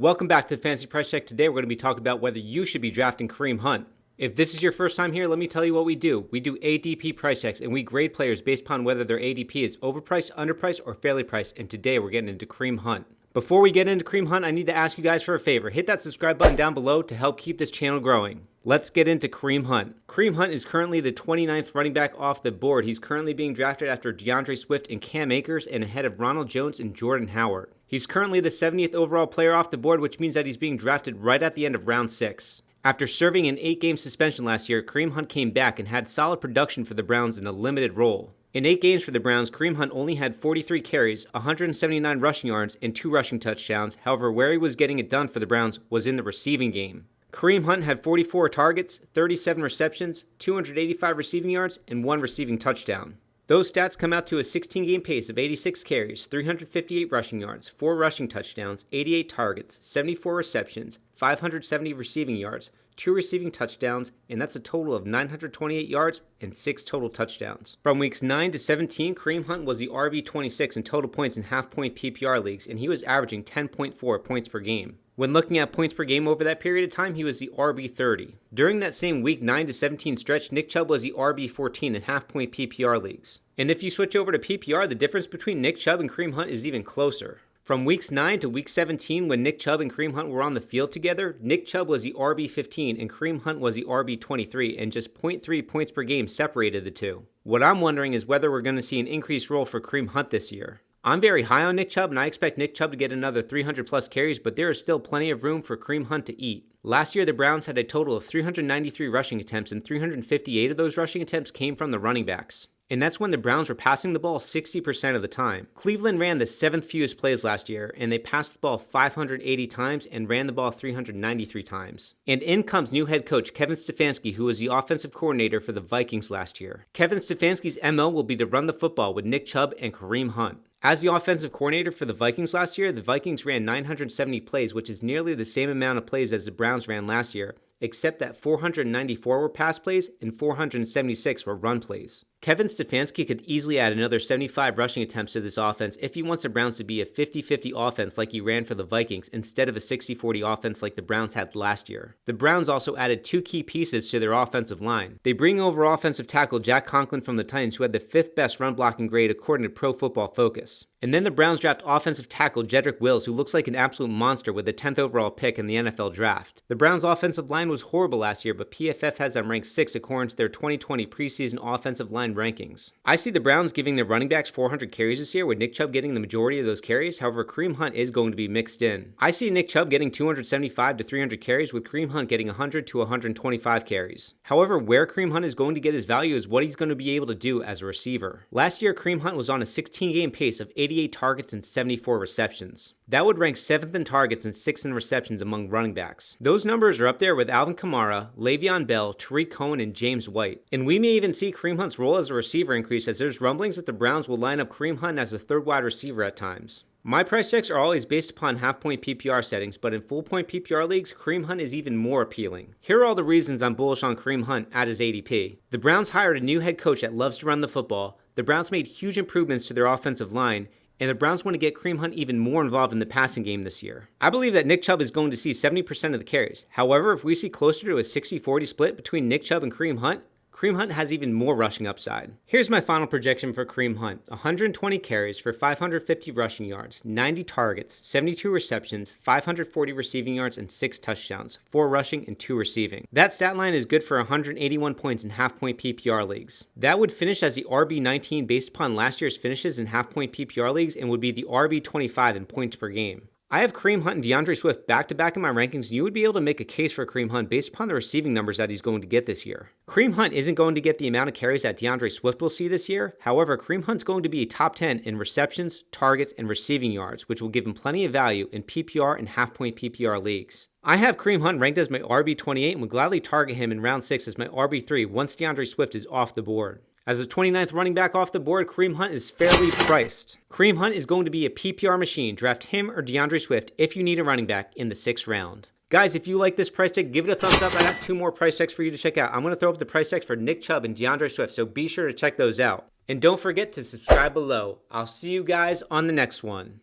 Welcome back to the Fantasy Price Check. Today we're going to be talking about whether you should be drafting Kareem Hunt. If this is your first time here, let me tell you what we do. We do ADP price checks and we grade players based upon whether their ADP is overpriced, underpriced, or fairly priced. And today we're getting into Kareem Hunt. Before we get into Kareem Hunt, I need to ask you guys for a favor. Hit that subscribe button down below to help keep this channel growing. Let's get into Kareem Hunt. Kareem Hunt is currently the 29th running back off the board. He's currently being drafted after DeAndre Swift and Cam Akers and ahead of Ronald Jones and Jordan Howard. He's currently the 70th overall player off the board, which means that he's being drafted right at the end of round 6. After serving an 8-game suspension last year, Kareem Hunt came back and had solid production for the Browns in a limited role. In 8 games for the Browns, Kareem Hunt only had 43 carries, 179 rushing yards, and 2 rushing touchdowns. However, where he was getting it done for the Browns was in the receiving game. Kareem Hunt had 44 targets, 37 receptions, 285 receiving yards, and 1 receiving touchdown. Those stats come out to a 16-game pace of 86 carries, 358 rushing yards, 4 rushing touchdowns, 88 targets, 74 receptions, 570 receiving yards, 2 receiving touchdowns, and that's a total of 928 yards and 6 total touchdowns. From weeks 9 to 17, Kareem Hunt was the RB26 in total points in half-point PPR leagues, and he was averaging 10.4 points per game. When looking at points per game over that period of time, he was the RB30. During that same week 9 to 17 stretch, Nick Chubb was the RB14 in half-point PPR leagues. And if you switch over to PPR, the difference between Nick Chubb and Kareem Hunt is even closer. From weeks 9 to week 17, when Nick Chubb and Kareem Hunt were on the field together, Nick Chubb was the RB15 and Kareem Hunt was the RB23, and just 0.3 points per game separated the two. What I'm wondering is whether we're going to see an increased role for Kareem Hunt this year. I'm very high on Nick Chubb, and I expect Nick Chubb to get another 300 plus carries, but there is still plenty of room for Kareem Hunt to eat. Last year, the Browns had a total of 393 rushing attempts, and 358 of those rushing attempts came from the running backs. And that's when the Browns were passing the ball 60% of the time. Cleveland ran the 7th fewest plays last year, and they passed the ball 580 times and ran the ball 393 times. And in comes new head coach Kevin Stefanski, who was the offensive coordinator for the Vikings last year. Kevin Stefanski's MO will be to run the football with Nick Chubb and Kareem Hunt. As the offensive coordinator for the Vikings last year, the Vikings ran 970 plays, which is nearly the same amount of plays as the Browns ran last year, except that 494 were pass plays and 476 were run plays. Kevin Stefanski could easily add another 75 rushing attempts to this offense if he wants the Browns to be a 50-50 offense like he ran for the Vikings instead of a 60-40 offense like the Browns had last year. The Browns also added 2 key pieces to their offensive line. They bring over offensive tackle Jack Conklin from the Titans, who had the 5th best run blocking grade according to Pro Football Focus. And then the Browns draft offensive tackle Jedrick Wills, who looks like an absolute monster with the 10th overall pick in the NFL draft. The Browns' offensive line was horrible last year, but PFF has them ranked 6th according to their 2020 preseason offensive line rankings. I see the Browns giving their running backs 400 carries this year, with Nick Chubb getting the majority of those carries. However, Kareem Hunt is going to be mixed in. I see Nick Chubb getting 275 to 300 carries, with Kareem Hunt getting 100 to 125 carries. However, where Kareem Hunt is going to get his value is what he's going to be able to do as a receiver. Last year, Kareem Hunt was on a 16-game pace of 88 targets and 74 receptions. That would rank 7th in targets and 6th in receptions among running backs. Those numbers are up there with Alvin Kamara, Le'Veon Bell, Tariq Cohen, and James White. And we may even see Kareem Hunt's role as a receiver increase, as there's rumblings that the Browns will line up Kareem Hunt as a 3rd wide receiver at times. My price checks are always based upon half-point PPR settings, but in full-point PPR leagues, Kareem Hunt is even more appealing. Here are all the reasons I'm bullish on Kareem Hunt at his ADP. The Browns hired a new head coach that loves to run the football. The Browns made huge improvements to their offensive line, and the Browns want to get Kareem Hunt even more involved in the passing game this year. I believe that Nick Chubb is going to see 70% of the carries. However, if we see closer to a 60-40 split between Nick Chubb and Kareem Hunt has even more rushing upside. Here's my final projection for Kareem Hunt. 120 carries for 550 rushing yards, 90 targets, 72 receptions, 540 receiving yards, and 6 touchdowns, 4 rushing and 2 receiving. That stat line is good for 181 points in half-point PPR leagues. That would finish as the RB19 based upon last year's finishes in half-point PPR leagues and would be the RB25 in points per game. I have Kareem Hunt and DeAndre Swift back-to-back in my rankings, and you would be able to make a case for Kareem Hunt based upon the receiving numbers that he's going to get this year. Kareem Hunt isn't going to get the amount of carries that DeAndre Swift will see this year. However, Kareem Hunt's going to be a top 10 in receptions, targets, and receiving yards, which will give him plenty of value in PPR and half-point PPR leagues. I have Kareem Hunt ranked as my RB28 and would gladly target him in round 6 as my RB3 once DeAndre Swift is off the board. As a 29th running back off the board, Kareem Hunt is fairly priced. Kareem Hunt is going to be a PPR machine. Draft him or DeAndre Swift if you need a running back in the 6th round. Guys, if you like this price check, give it a thumbs up. I have 2 more price checks for you to check out. I'm going to throw up the price checks for Nick Chubb and DeAndre Swift, so be sure to check those out. And don't forget to subscribe below. I'll see you guys on the next one.